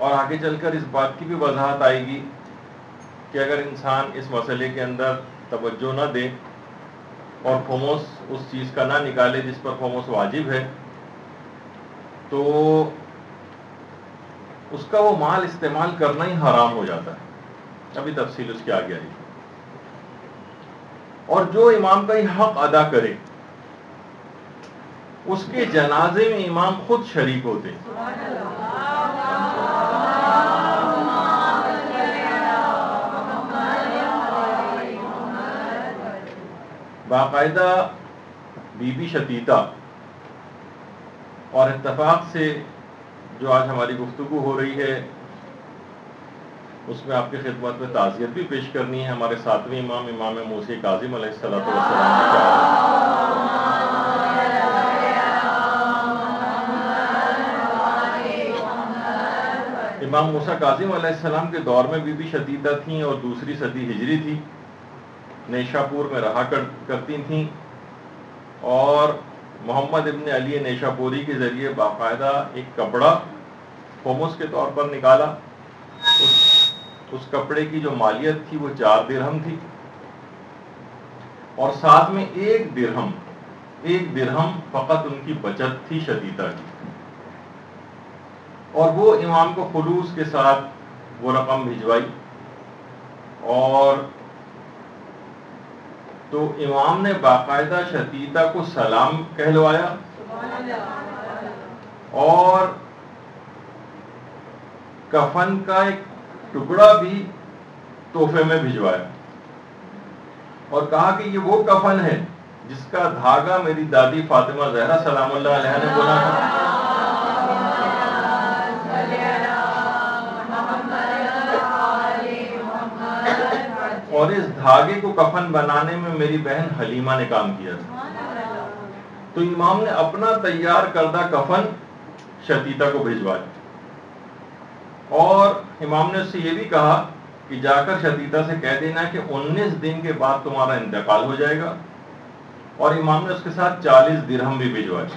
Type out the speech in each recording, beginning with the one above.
اور آگے چل کر اس بات کی بھی وضاحت آئے گی کہ اگر انسان اس مسئلے کے اندر توجہ نہ دے اور خمس اس چیز کا نہ نکالے جس پر خمس واجب ہے، تو اس کا وہ مال استعمال کرنا ہی حرام ہو جاتا ہے. ابھی تفصیل اس کی آگے آئی. اور جو امام کا یہ حق ادا کرے اس کے جنازے میں امام خود شریک ہوتے ہیں. باقاعدہ بی بی شتیتا، اور اتفاق سے جو آج ہماری گفتگو ہو رہی ہے اس میں آپ کی خدمت میں تعزیت بھی پیش کرنی ہے ہمارے ساتویں امام، امام موسی کاظم علیہ السلام امام موسیٰ کاظم علیہ السلام کے دور میں بی بی شتیتا تھیں اور دوسری صدی ہجری تھی، نیشاپور میں رہا کرتی تھیں، اور محمد ابن علی نیشاپوری کے ذریعے باقاعدہ ایک کپڑا خمس کے طور پر نکالا. اس کپڑے کی جو مالیت تھی وہ 4 درہم تھی، اور ساتھ میں 1 درہم فقط ان کی بچت تھی شتیتا کی، اور وہ امام کو خلوص کے ساتھ وہ رقم بھجوائی. اور تو امام نے باقاعدہ شتیتا کو سلام کہلوایا اور کفن کا ایک ٹکڑا بھی تحفے میں بھجوایا، اور کہا کہ یہ وہ کفن ہے جس کا دھاگا میری دادی فاطمہ زہرا سلام اللہ علیہا نے بنا تھا. اور اس دھاگے کو کفن بنانے میں میری بہن حلیمہ نے کام کیا تھا. تو امام نے اپنا تیار کردہ کفن شتیتا کو بھجوایا، اور امام نے اس سے یہ بھی کہا کہ جا کر شتیتا سے کہہ دینا کہ 19 دن کے بعد تمہارا انتقال ہو جائے گا. اور امام نے اس کے ساتھ 40 درہم بھی بھجوائے.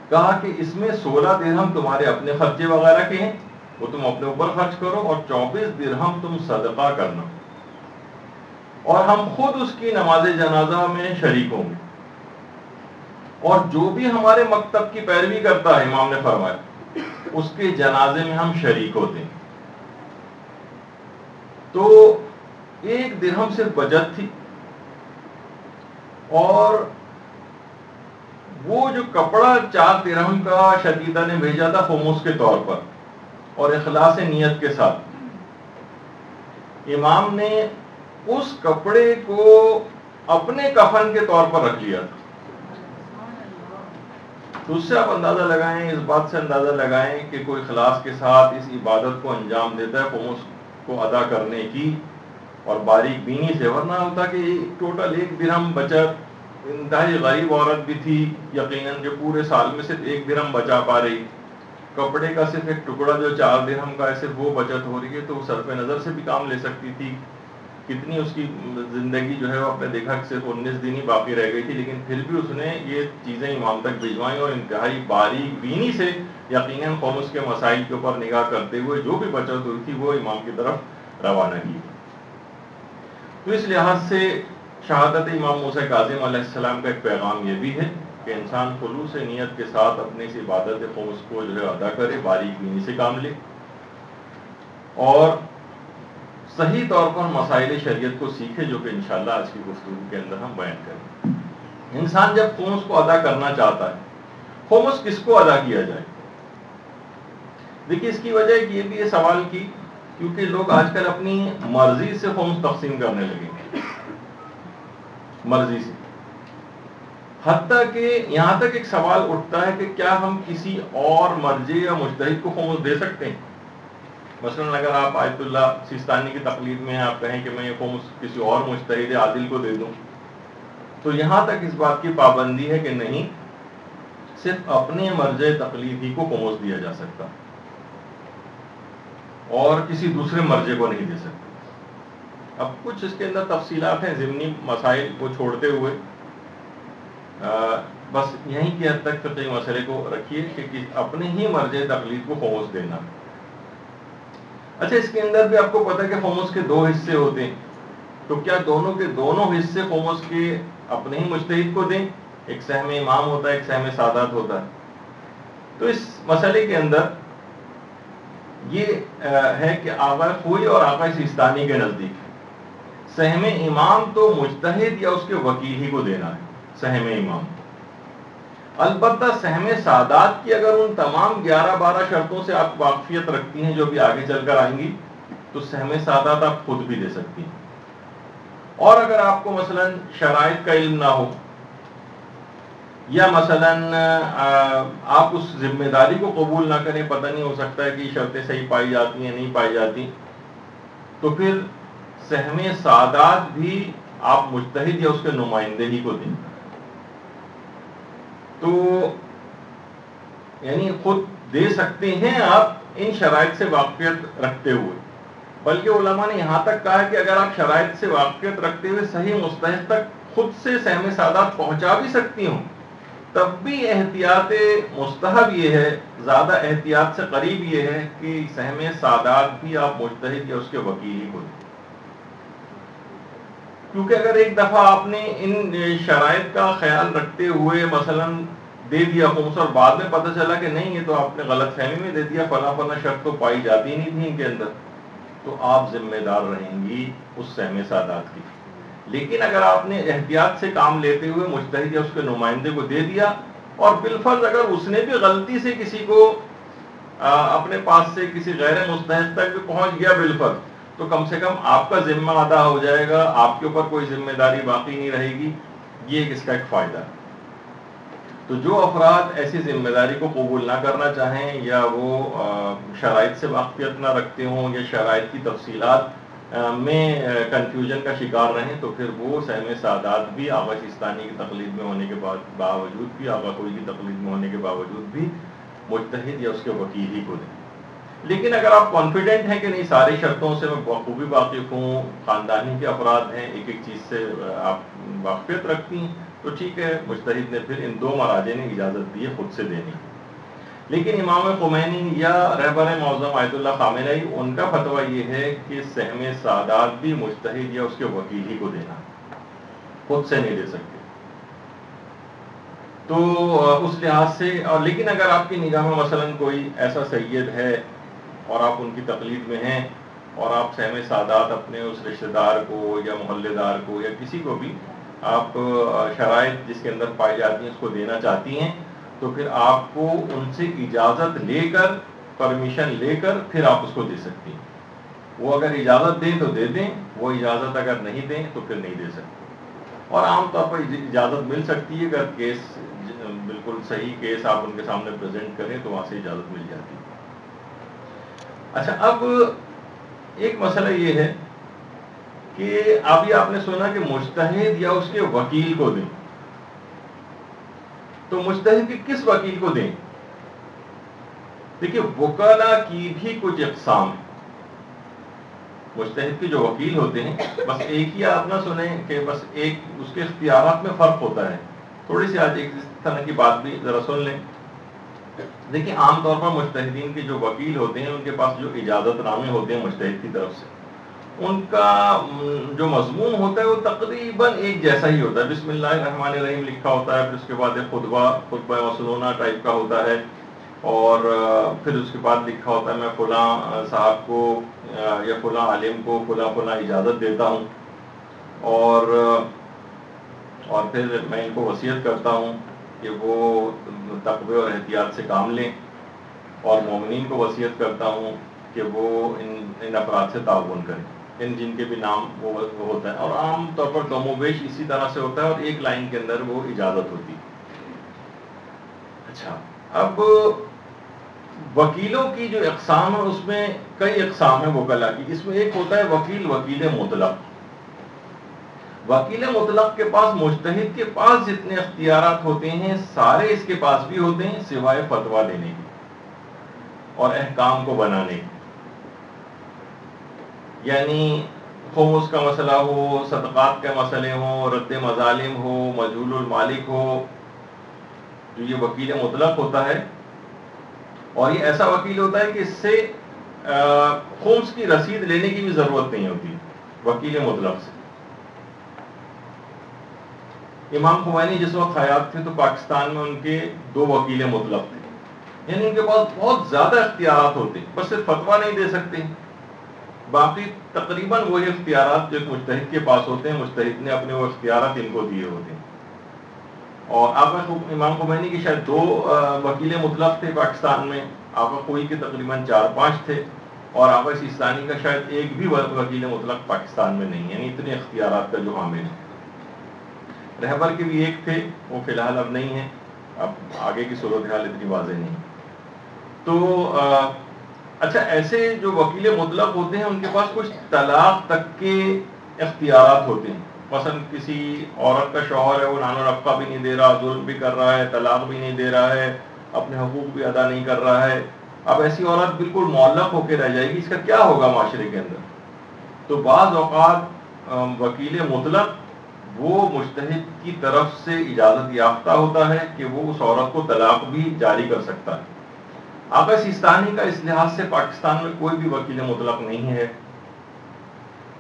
کہا کہ اس میں 16 درہم تمہارے اپنے خرچے وغیرہ کے ہیں، وہ تم اپنے اوپر خرچ کرو، اور 24 درہم تم صدقہ کرنا، اور ہم خود اس کی نماز جنازہ میں شریک ہوں گے، اور جو بھی ہمارے مکتب کی پیروی کرتا ہے، امام نے فرمایا، اس کے جنازے میں ہم شریک ہوتے ہیں. تو 1 درہم صرف بچت تھی، اور وہ جو کپڑا 4 درہم کا شتیتا نے بھیجا تھا خمس کے طور پر اور اخلاص نیت کے ساتھ، امام نے اس کپڑے کو اپنے کفن کے طور پر رکھ لیا تھا. تو اس سے آپ اندازہ لگائیں، اس بات سے اندازہ لگائیں کہ کوئی اخلاص کے ساتھ اس عبادت کو انجام دیتا ہے خمس کو ادا کرنے کی، اور باریک بینی سے، ورنہ ہوتا کہ ٹوٹل 1 درہم بچت، انتہائی غریب عورت بھی تھی یقیناً جو پورے سال میں صرف 1 درہم بچا پا رہی، کپڑے کا صرف ایک ٹکڑا جو 4 درہم کا ہے صرف وہ بچت ہو رہی ہے، تو وہ صرف نظر سے بھی کام لے سکتی تھی. کتنی اس کی زندگی جو ہے وہ آپ نے دیکھا کہ صرف 19 دن ہی باقی رہ گئی تھی، لیکن پھر بھی اس نے یہ چیزیں امام تک بھجوائیں، اور انتہائی باریک بینی سے یقیناً خمس کے مسائل کے اوپر نگاہ کرتے ہوئے جو بھی بچت ہوئی تھی وہ امام کی طرف روانہ کی. تو اس لحاظ سے شہادت امام موسیٰ کاظم علیہ السلام کا ایک پیغام یہ بھی ہے کہ انسان خلوص نیت کے ساتھ اپنی اس عبادت خمس کو جو ہے ادا کرے، باریک بینی سے کام لے، اور صحیح طور پر مسائل شریعت کو سیکھے، جو کہ انشاءاللہ آج کی گفتگو کے اندر ہم بیان کریں. انسان جب خمس کو ادا کرنا چاہتا ہے، خمس کس کو ادا کیا جائے؟ دیکھیے اس کی وجہ یہ بھی ہے سوال کی، کیونکہ لوگ آج کل اپنی مرضی سے خمس تقسیم کرنے لگے، مرضی سے، حتیٰ کہ یہاں تک ایک سوال اٹھتا ہے کہ کیا ہم کسی اور مرجع یا مجتہد کو خمس دے سکتے ہیں؟ مثلا اگر آپ آیت اللہ سیستانی کی تقلید میں آپ کہیں کہ میں یہ خمس کسی اور مجتہد عادل کو دے دوں، تو یہاں تک اس بات کی پابندی ہے کہ نہیں، صرف اپنے مرجع تقلید ہی کو خمس دیا جا سکتا، اور کسی دوسرے مرجع کو نہیں دے سکتے. اب کچھ اس کے اندر تفصیلات ہیں ضمنی مسائل کو چھوڑتے ہوئے، بس یہیں کی حد تک فقہی مسئلے کو رکھیے کہ اپنے ہی مرجع تقلید کو خمس دینا. اچھا، اس کے اندر بھی آپ کو پتا ہے کہ خمس کے 2 حصے ہوتے ہیں، تو کیا دونوں کے دونوں حصے خمس کے اپنے ہی مجتہد کو دیں؟ ایک سہم امام ہوتا ہے، ایک سہم سادات ہوتا ہے. تو اس مسئلے کے اندر یہ ہے کہ آغا خوئی اور آغا سیستانی کے نزدیک سہم امام تو مجتہد یا اس کے وکیل ہی کو دینا ہے، سہم امام. البتہ سہم سادات کی اگر ان تمام 11-12 شرطوں سے آپ واقفیت رکھتی ہیں جو بھی آگے چل کر آئیں گی، تو سہم سادات آپ خود بھی دے سکتی ہیں. اور اگر آپ کو مثلا شرائط کا علم نہ ہو، یا مثلا آپ اس ذمہ داری کو قبول نہ کریں، پتہ نہیں ہو سکتا ہے کہ شرطیں صحیح پائی جاتی ہیں نہیں پائی جاتی، تو پھر سہم سادات بھی آپ مجتہد یا اس کے نمائندے ہی کو دیں. تو یعنی خود دے سکتے ہیں آپ ان شرائط سے واقفیت رکھتے ہوئے. بلکہ علماء نے یہاں تک کہا کہ اگر آپ شرائط سے واقفیت رکھتے ہوئے صحیح مستحق تک خود سے سہم سادات پہنچا بھی سکتی ہوں، تب بھی احتیاط مستحب یہ ہے، زیادہ احتیاط سے قریب یہ ہے کہ سہم سادات بھی آپ مجتہد یا اس کے وکیل ہی کو دیں. کیونکہ اگر ایک دفعہ آپ نے ان شرائط کا خیال رکھتے ہوئے مثلا دے دیا خمس اور بعد میں پتہ چلا کہ نہیں یہ تو آپ نے غلط فہمی میں دے دیا، فلاں فلاں شرط تو پائی جاتی نہیں تھی ان کے اندر، تو آپ ذمہ دار رہیں گی اس سہم سادات کی. لیکن اگر آپ نے احتیاط سے کام لیتے ہوئے مجتہد یا اس کے نمائندے کو دے دیا، اور بالفرض اگر اس نے بھی غلطی سے کسی کو اپنے پاس سے کسی غیر مستحق تک بھی پہنچ گیا بالفرض، تو کم سے کم آپ کا ذمہ ادا ہو جائے گا، آپ کے اوپر کوئی ذمہ داری باقی نہیں رہے گی. یہ اس کا ایک فائدہ ہے. تو جو افراد ایسی ذمہ داری کو قبول نہ کرنا چاہیں، یا وہ شرائط سے واقفیت نہ رکھتے ہوں، یا شرائط کی تفصیلات میں کنفیوژن کا شکار رہیں، تو پھر وہ سہم سادات بھی آغا سیستانی کی تقلید میں ہونے کے باوجود بھی، آغا خوئی کی تقلید میں ہونے کے باوجود بھی مجتہد یا اس کے وکیل ہی کو دیں. لیکن اگر آپ کانفیڈنٹ ہیں کہ نہیں ساری شرطوں سے میں بخوبی واقف ہوں، خاندانی کے افراد ہیں، ایک ایک چیز سے آپ واقفیت رکھتی ہیں، تو ٹھیک ہے، مجتہد نے پھر ان 2 مراجع نے اجازت دی ہے خود سے دینے کی. لیکن امام خمینی یا رہبر معظم آیت اللہ خامنہئی، ان کا فتویٰ یہ ہے کہ سہم سادات بھی مجتہد یا اس کے وکیل ہی کو دینا، خود سے نہیں دے سکتے. تو اس لحاظ سے لیکن اگر آپ کی نگاہ میں مثلا کوئی ایسا سید ہے اور آپ ان کی تقلید میں ہیں، اور آپ سہم سادات اپنے اس رشتہ دار کو یا محلے دار کو یا کسی کو بھی آپ شرائط جس کے اندر پائی جاتی ہیں اس کو دینا چاہتی ہیں، تو پھر آپ کو ان سے اجازت لے کر، پرمیشن لے کر پھر آپ اس کو دے سکتی ہیں. وہ اگر اجازت دیں تو دے دیں، وہ اجازت اگر نہیں دیں تو پھر نہیں دے سکتے. اور عام طور پر اجازت مل سکتی ہے، اگر کیس بالکل صحیح کیس آپ ان کے سامنے پریزنٹ کریں تو وہاں سے اجازت مل جاتی ہے. اچھا، اب ایک مسئلہ یہ ہے کہ ابھی آپ نے سنا کہ مجتہد یا اس کے وکیل کو دیں، تو مجتہد کی کس وکیل کو دیں؟ دیکھیے، وکلا کی بھی کچھ اقسام ہیں. مجتہد کے جو وکیل ہوتے ہیں، بس ایک ہی آپ نہ سنیں کہ بس ایک اس کے اختیارات میں فرق ہوتا ہے. تھوڑی سی آج ایک اس طرح کی بات بھی ذرا سن لیں. دیکھیں، عام طور پر مجتہدین کے جو وکیل ہوتے ہیں ان کے پاس جو اجازت نامے ہوتے ہیں مجتہد کی طرف سے، ان کا جو مضمون ہوتا ہے وہ تقریباً ایک جیسا ہی ہوتا ہے. بسم اللہ الرحمن الرحیم لکھا ہوتا ہے، پھر اس کے بعد ایک خطبہ مسنونہ ٹائپ کا ہوتا ہے، اور پھر اس کے بعد لکھا ہوتا ہے میں فلاں صاحب کو یا فلاں عالم کو فلاں اجازت دیتا ہوں، اور پھر میں ان کو وصیت کرتا ہوں کہ وہ تقوی اور احتیاط سے کام لیں، اور مومنین کو وصیت کرتا ہوں کہ وہ ان افراد سے تعاون کریں، ان جن کے بھی نام وہ ہوتا ہے. اور عام طور پر کم و بیش اسی طرح سے ہوتا ہے، اور ایک لائن کے اندر وہ اجازت ہوتی ہے. اچھا، اب وکیلوں کی جو اقسام ہے اس میں کئی اقسام ہیں وکلا کی. اس میں ایک ہوتا ہے وکیل مطلق. وکیل مطلق کے پاس مجتہد کے پاس جتنے اختیارات ہوتے ہیں سارے اس کے پاس بھی ہوتے ہیں، سوائے فتویٰ دینے کی اور احکام کو بنانے کی. یعنی خمس کا مسئلہ ہو، صدقات کے مسئلے ہوں، رد مظالم ہو، مجہول المالک ہو، جو یہ وکیل مطلق ہوتا ہے. اور یہ ایسا وکیل ہوتا ہے کہ اس سے خمس کی رسید لینے کی بھی ضرورت نہیں ہوتی وکیل مطلق سے. امام خمینی جس وقت حیات تھے تو پاکستان میں ان کے 2 وکیل مطلق تھے، یعنی ان کے پاس بہت زیادہ اختیارات ہوتے، بس صرف فتویٰ نہیں دے سکتے، باقی تقریباً وہی اختیارات جو ایک مجتہد کے پاس ہوتے ہیں، مجتہد نے اپنے وہ اختیارات ان کو دیے ہوتے ہیں. اور آقا امام خمینی کی شاید 2 وکیل مطلق تھے پاکستان میں، آقا خوئی کے تقریباً 4-5 تھے، اور آقا سیستانی کا شاید ایک بھی وکیل مطلق پاکستان میں نہیں، یعنی اتنے اختیارات کا جو حامل ہے. رہبر کے بھی ایک تھے، وہ فی الحال اب نہیں ہیں، اب آگے کی صورتحال اتنی واضح نہیں. تو اچھا، ایسے جو وکیل مطلق ہوتے ہیں ان کے پاس کچھ طلاق تک کے اختیارات ہوتے ہیں. مثلا کسی عورت کا شوہر ہے، وہ نان و نفقہ بھی نہیں دے رہا، ظلم بھی کر رہا ہے، طلاق بھی نہیں دے رہا ہے، اپنے حقوق بھی ادا نہیں کر رہا ہے، اب ایسی عورت بالکل معلق ہو کے رہ جائے گی، اس کا کیا ہوگا معاشرے کے اندر؟ تو بعض اوقات وکیل مطلق وہ مجتہد کی طرف سے اجازت یافتہ ہوتا ہے کہ وہ اس عورت کو طلاق بھی جاری کر سکتا ہے. آقا سیستانی کا اس لحاظ سے پاکستان میں کوئی بھی وکیل مطلق نہیں ہے،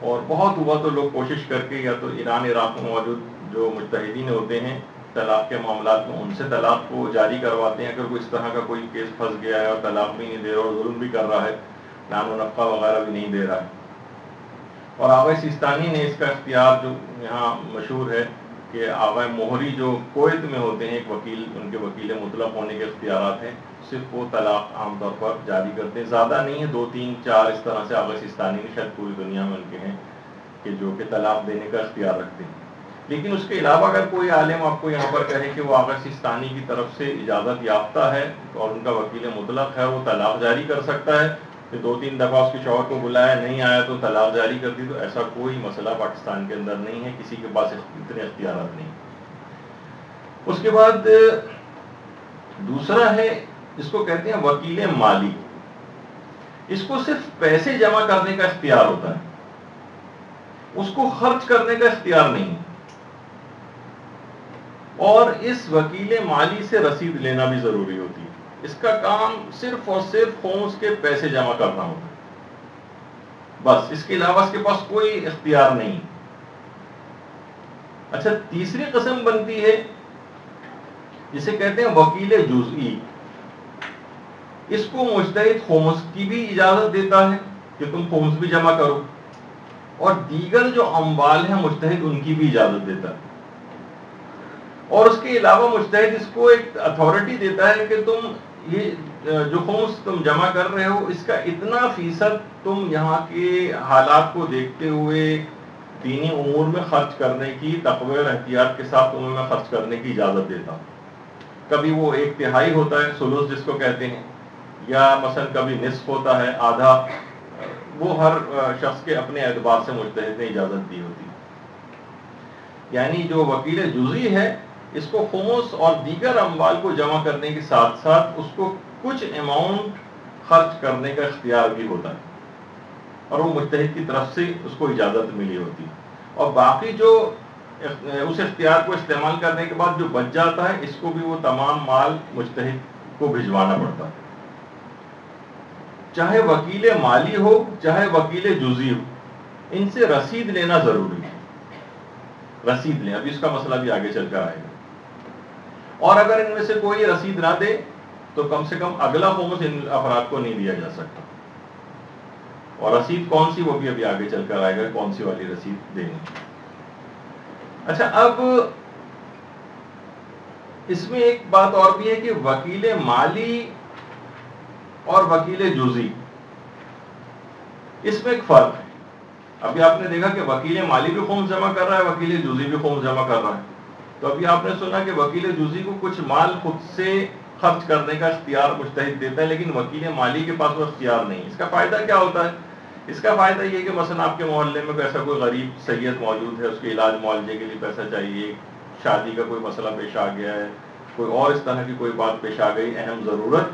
اور بہت ہوا تو لوگ کوشش کر کے یا تو ایران عراق میں موجود جو مجتہدین ہوتے ہیں طلاق کے معاملات میں، ان سے طلاق کو جاری کرواتے ہیں. اگر کوئی اس طرح کا کوئی کیس پھنس گیا ہے اور طلاق بھی نہیں دے رہا اور ظلم بھی کر رہا ہے، نان و نفقہ وغیرہ بھی نہیں دے رہا ہے. اور آغا سیستانی نے اس کا اختیار جو یہاں مشہور ہے کہ آغا مہری جو کویت میں ہوتے ہیں، ایک وکیل، ان کے وکیل مطلق ہونے کے اختیارات ہیں، صرف وہ طلاق عام طور پر جاری کرتے ہیں، زیادہ نہیں ہے، 2-3-4 اس طرح سے آغا سیستانی نے شاید پوری دنیا میں ان کے ہیں کہ جو کہ طلاق دینے کا اختیار رکھتے ہیں. لیکن اس کے علاوہ اگر کوئی عالم آپ کو یہاں پر کہے کہ وہ آغا سیستانی کی طرف سے اجازت یافتہ ہے اور ان کا وکیل مطلق ہے، وہ طلاق جاری کر سکتا ہے، کہ 2-3 دفعہ اس کے شوہر کو بلایا نہیں آیا تو طلاق جاری کر دی، تو ایسا کوئی مسئلہ پاکستان کے اندر نہیں ہے، کسی کے پاس اتنے اختیارات نہیں. اس کے بعد دوسرا ہے، اس کو کہتے ہیں وکیل مالی. اس کو صرف پیسے جمع کرنے کا اختیار ہوتا ہے، اس کو خرچ کرنے کا اختیار نہیں. اور اس وکیل مالی سے رسید لینا بھی ضروری ہوتی ہے. اس کا کام صرف اور صرف خمس کے پیسے جمع کرنا ہوتا ہے، بس، اس کے علاوہ اس کے پاس کوئی اختیار نہیں. اچھا، تیسری قسم بنتی ہے جسے کہتے ہیں وکیل جزئی. اس کو مجتہد خمس کی بھی اجازت دیتا ہے کہ تم خمس بھی جمع کرو، اور دیگر جو اموال ہیں مجتہد ان کی بھی اجازت دیتا ہے. اور اس کے علاوہ مجتہد اس کو ایک اتھارٹی دیتا ہے کہ تم یہ جو خمس تم جمع کر رہے ہو، اس کا اتنا فیصد تم یہاں کے حالات کو دیکھتے ہوئے دینی امور میں خرچ کرنے کی، تقوی اور احتیاط کے ساتھ تمہیں میں خرچ کرنے کی اجازت دیتا ہوں. کبھی وہ 1/3 ہوتا ہے، ثلث جس کو کہتے ہیں، یا مثلا کبھی نصف ہوتا ہے، آدھا. وہ ہر شخص کے اپنے اعتبار سے مجتہد نے اجازت دی ہوتی. یعنی جو وکیل جزئی ہے، اس کو خمس اور دیگر اموال کو جمع کرنے کے ساتھ ساتھ اس کو کچھ اماؤنٹ خرچ کرنے کا اختیار بھی ہوتا ہے، اور وہ مجتہد کی طرف سے اس کو اجازت ملی ہوتی. اور باقی جو اس اختیار کو استعمال کرنے کے بعد جو بچ جاتا ہے، اس کو بھی وہ تمام مال مجتہد کو بھجوانا پڑتا ہے. چاہے وکیل مالی ہو چاہے وکیل جزئی ہو، ان سے رسید لینا ضروری ہے. رسید لیں، ابھی اس کا مسئلہ بھی آگے چل کر آئے گا. اور اگر ان میں سے کوئی رسید نہ دے تو کم سے کم اگلا خمس ان افراد کو نہیں دیا جا سکتا. اور رسید کون سی، وہ بھی ابھی آگے چل کر آئے گا، کون سی والی رسید دینی. اچھا، اب اس میں ایک بات اور بھی ہے کہ وکیل مالی اور وکیل جزئی، اس میں ایک فرق ہے. ابھی آپ نے دیکھا کہ وکیل مالی بھی خمس جمع کر رہا ہے، وکیل جزئی بھی خمس جمع کر رہا ہے. تو ابھی آپ نے سنا کہ وکیل جزئی کو کچھ مال خود سے خرچ کرنے کا اختیار مجتہد دیتا ہے، لیکن وکیل مالی کے پاس وہ اختیار نہیں. اس کا فائدہ کیا ہوتا ہے؟ اس کا فائدہ یہ کہ مثلا آپ کے محلے میں ایسا کوئی غریب سید موجود ہے، اس کے علاج معالجے کے لیے پیسہ چاہیے، شادی کا کوئی مسئلہ پیش آ گیا ہے، کوئی اور اس طرح کی کوئی بات پیش آ گئی، اہم ضرورت،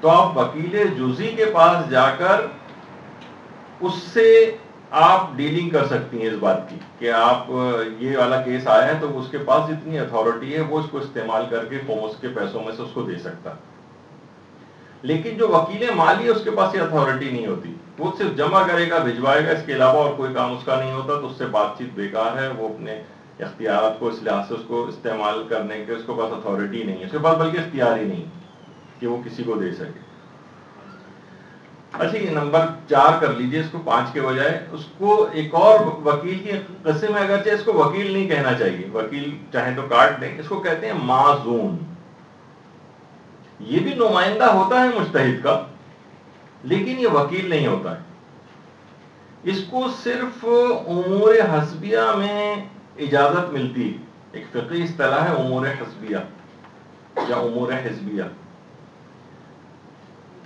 تو آپ وکیل جزئی کے پاس جا کر اس سے آپ ڈیلنگ کر سکتی ہیں اس بات کی کہ آپ یہ والا کیس آیا ہے، تو اس کے پاس جتنی اتھارٹی ہے وہ اس کو استعمال کر کے خمس کے پیسوں میں سے اس کو دے سکتا. لیکن جو وکیل مالی ہے اس کے پاس یہ اتھارٹی نہیں ہوتی، وہ صرف جمع کرے گا بھجوائے گا، اس کے علاوہ اور کوئی کام اس کا نہیں ہوتا، تو اس سے بات چیت بیکار ہے، وہ اپنے اختیارات کو اس لحاظ سے اس کو استعمال کرنے کے اس کے پاس اتھارٹی نہیں ہے، اس کے پاس بلکہ اختیار ہی نہیں کہ وہ کسی کو دے سکے۔ اچھا، یہ نمبر 4 کر لیجئے اس کو 5 کے بجائے، اس کو ایک اور وکیل کی قسم ہے، اگرچہ اس کو وکیل نہیں کہنا چاہیے، وکیل چاہیں تو کاٹ دیں، اس کو کہتے ہیں معزون۔ یہ بھی نمائندہ ہوتا ہے مجتہد کا، لیکن یہ وکیل نہیں ہوتا ہے، اس کو صرف امور حسبیہ میں اجازت ملتی ہے، ایک فقہی اصطلاح ہے امور حسبیہ یا امور حزبیہ،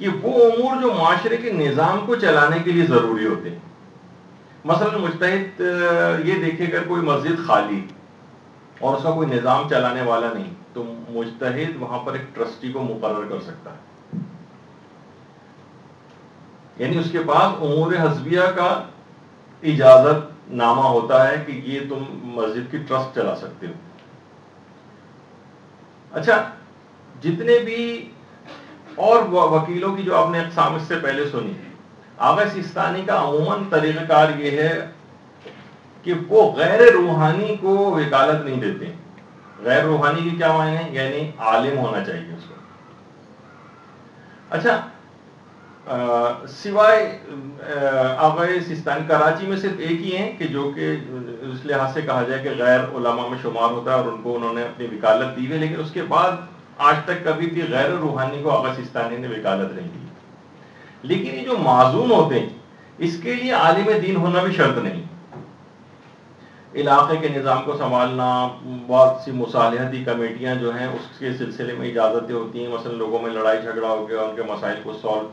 کہ وہ امور جو معاشرے کے نظام کو چلانے کے لیے ضروری ہوتے ہیں۔ مثلا مجتہد یہ دیکھے اگر کوئی مسجد خالی اور اس کا کوئی نظام چلانے والا نہیں، تو مجتہد وہاں پر ایک ٹرسٹی کو مقرر کر سکتا ہے، یعنی اس کے پاس امور حسبیہ کا اجازت نامہ ہوتا ہے کہ یہ تم مسجد کی ٹرسٹ چلا سکتے ہو۔ اچھا، جتنے بھی اور وکیلوں کی جو آپ نے اقسام اس سے پہلے سنی، آغا سیستانی کا عموماً طریقہ کار یہ ہے کہ وہ غیر روحانی کو وکالت نہیں دیتے۔ غیر روحانی کی کیا معنی ہے؟ یعنی عالم ہونا چاہیے اس کو۔ اچھا، سوائے آغا سیستانی کراچی میں صرف ایک ہی ہیں کہ جو کہ اس لحاظ سے کہا جائے کہ غیر علماء میں شمار ہوتا ہے اور ان کو انہوں نے اپنی وکالت دی ہے، لیکن اس کے بعد آج تک کبھی بھی غیر روحانی کو آغا سیستانی نے وکالت نہیں دی۔ لیکن یہ جو معزون ہوتے ہیں اس کے لیے عالم دین ہونا بھی شرط نہیں، علاقے کے نظام کو سنبھالنا، بہت سی مصالحتی کمیٹیاں جو ہیں اس کے سلسلے میں اجازتیں ہوتی ہیں، مثلا لوگوں میں لڑائی جھگڑا ہو گیا، ان کے مسائل کو سالو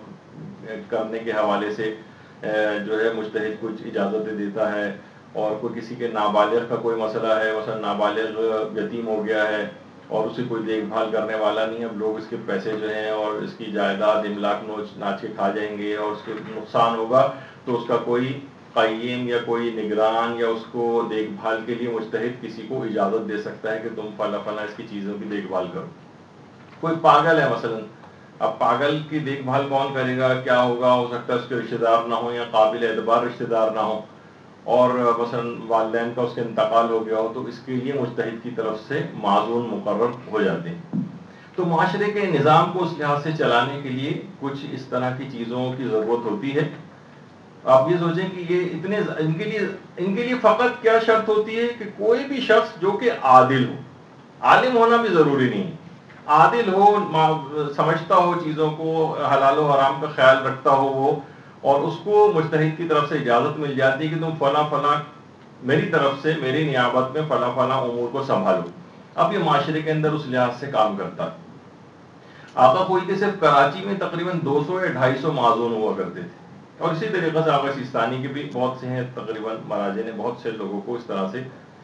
کرنے کے حوالے سے جو ہے مجتہد کچھ اجازتیں دیتا ہے، اور کوئی کسی کے نابالغ کا کوئی مسئلہ ہے، مثلا نابالغ یتیم ہو گیا ہے اور اسے کوئی دیکھ بھال کرنے والا نہیں، اب لوگ اس کے پیسے جو ہیں اور اس کی جائیداد املاک نوچ ناچ کے کھا جائیں گے اور اس کے نقصان ہوگا، تو اس کا کوئی قیم یا کوئی نگران یا اس کو دیکھ بھال کے لیے مجتہد کسی کو اجازت دے سکتا ہے کہ تم فلاں فلاں اس کی چیزوں کی دیکھ بھال کرو۔ کوئی پاگل ہے مثلا، اب پاگل کی دیکھ بھال کون کرے گا، کیا ہوگا، ہو سکتا ہے اس کے رشتہ دار نہ ہو یا قابل اعتبار رشتہ دار نہ ہو، اور مثلا والدین کا اس کے انتقال ہو گیا ہو، تو اس کے لیے مجتہد کی طرف سے معزون مقرر ہو جاتے ہیں۔ تو معاشرے کے نظام کو اس لحاظ سے چلانے کے لیے کچھ اس طرح کی چیزوں کی ضرورت ہوتی ہے۔ آپ یہ سوچیں کہ یہ اتنے ان کے لیے فقط کیا شرط ہوتی ہے کہ کوئی بھی شخص جو کہ عادل ہو، عالم ہونا بھی ضروری نہیں، عادل ہو، سمجھتا ہو چیزوں کو، حلال و حرام کا خیال رکھتا ہو وہ، اور اس کو مجتہد کی طرف سے اجازت مل جاتی ہے کہ تم فلاں فلاں میری طرف سے میری نیابت میں فلاں فلاں امور کو سنبھالو۔ اب یہ معاشرے کے اندر اس لحاظ سے کام کرتا ہے۔ آقا کوئی کے صرف کراچی میں تقریباً 200 یا 250 معزون ہوا کرتے تھے، اور اسی طریقے سے آقا سیستانی کے بھی بہت سے ہیں، تقریباً مراجع نے بہت سے لوگوں کو اس طرح سے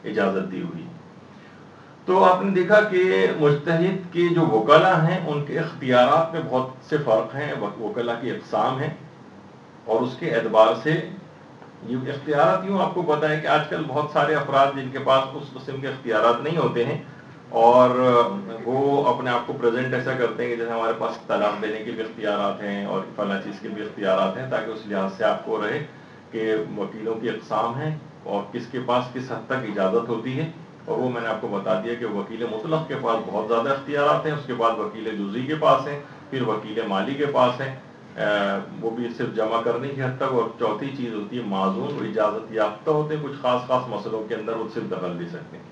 اجازت دی ہوئی۔ تو آپ نے دیکھا کہ مجتہد کے جو وکلا ہیں ان کے اختیارات میں بہت سے فرق ہیں، وکلا کی اقسام ہیں، اور اس کے اعتبار سے یہ اختیارات یوں آپ کو پتا ہے کہ آج کل بہت سارے افراد جن کے پاس اس قسم کے اختیارات نہیں ہوتے ہیں، اور وہ اپنے آپ کو پریزنٹ ایسا کرتے ہیں کہ جیسے ہمارے پاس طلاق دینے کے بھی اختیارات ہیں اور فلاں چیز کے بھی اختیارات ہیں، تاکہ اس لحاظ سے آپ کو رہے کہ وکیلوں کی اقسام ہیں اور کس کے پاس کس حد تک اجازت ہوتی ہے۔ اور وہ میں نے آپ کو بتا دیا کہ وکیل مطلق کے پاس بہت زیادہ اختیارات ہیں، اس کے بعد وکیل جزئی کے پاس ہیں، پھر وکیل مالی کے پاس ہیں، وہ بھی صرف جمع کرنے کی حد تک، اور چوتھی چیز ہوتی ہے معزون، وہ اجازت یافتہ ہوتے ہیں، کچھ خاص خاص مسئلوں کے اندر وہ صرف دخل دے سکتے ہیں۔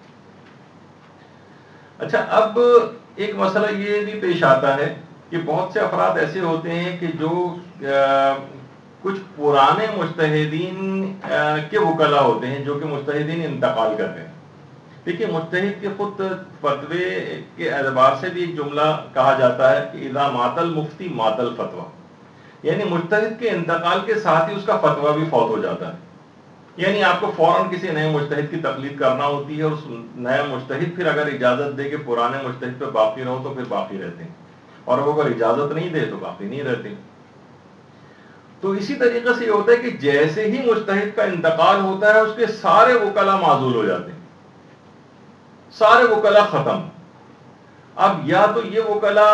اچھا، اب ایک مسئلہ یہ بھی پیش آتا ہے کہ بہت سے افراد ایسے ہوتے ہیں کہ جو کچھ پرانے مجتہدین کے وکلا ہوتے ہیں جو کہ مجتہدین انتقال کر رہے ہیں۔ دیکھیے، مجتہد کے خود فتوے کے اعتبار سے بھی ایک جملہ کہا جاتا ہے کہ اذا مات المفتی مات الفتویٰ، یعنی مجتہد کے انتقال کے ساتھ ہی اس کا فتویٰ بھی فوت ہو جاتا ہے، یعنی آپ کو فوراً کسی نئے مجتہد کی تقلید کرنا ہوتی ہے، اور اس نئے مجتہد پھر اگر اجازت دے کہ پرانے مجتہد پہ باقی رہو تو پھر باقی رہتے ہیں، اور وہ اگر اجازت نہیں دے تو باقی نہیں رہتے۔ تو اسی طریقے سے یہ ہوتا ہے کہ جیسے ہی مجتہد کا انتقال ہوتا ہے اس کے سارے وکلا معزول ہو جاتے ہیں، سارے وکلا ختم۔ اب یا تو یہ وکلا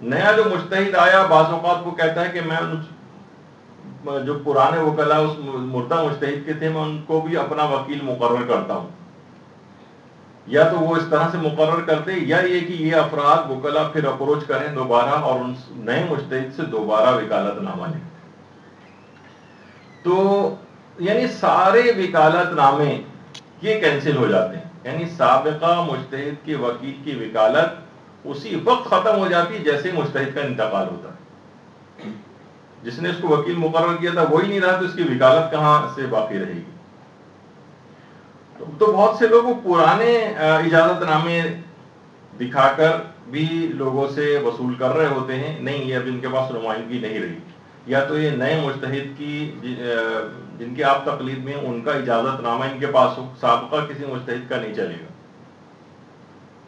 نیا جو مجتہد آیا بعض اوقات وہ کہتا ہے کہ میں جو پرانے وکلا اس مردہ مجتہد کے تھے میں ان کو بھی اپنا وکیل مقرر کرتا ہوں. یا تو وہ اس طرح سے مقرر کرتے یا یہ کہ یہ افراد وکلا پھر اپروچ کریں دوبارہ اور ان نئے مجتہد سے دوبارہ وکالت نامہ لیں. تو یعنی سارے وکالت نامے یہ کینسل ہو جاتے ہیں. یعنی سابقہ مجتہد کے وکیل کی وکالت اسی وقت ختم ہو جاتی ہے جیسے مجتہد کا انتقال ہوتا ہے. جس نے اس کو وکیل مقرر کیا تھا وہی نہیں رہا تو اس کی وکالت کہاں سے باقی رہے گی. تو بہت سے لوگ پرانے اجازت نامے دکھا کر بھی لوگوں سے وصول کر رہے ہوتے ہیں. نہیں یہ اب ان کے پاس نمائندگی نہیں رہی, یا تو یہ نئے مجتہد کی جن کی آپ تقلید میں ان کا اجازت نامہ ان کے پاس ہو, سابقہ کسی مجتہد کا نہیں چلے گا.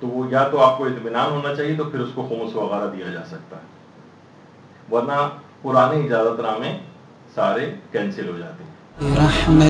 تو وہ یا تو آپ کو اطمینان ہونا چاہیے تو پھر اس کو خمس وغیرہ دیا جا سکتا ہے, ورنہ پرانے اجازت نامے سارے کینسل ہو جاتے ہیں.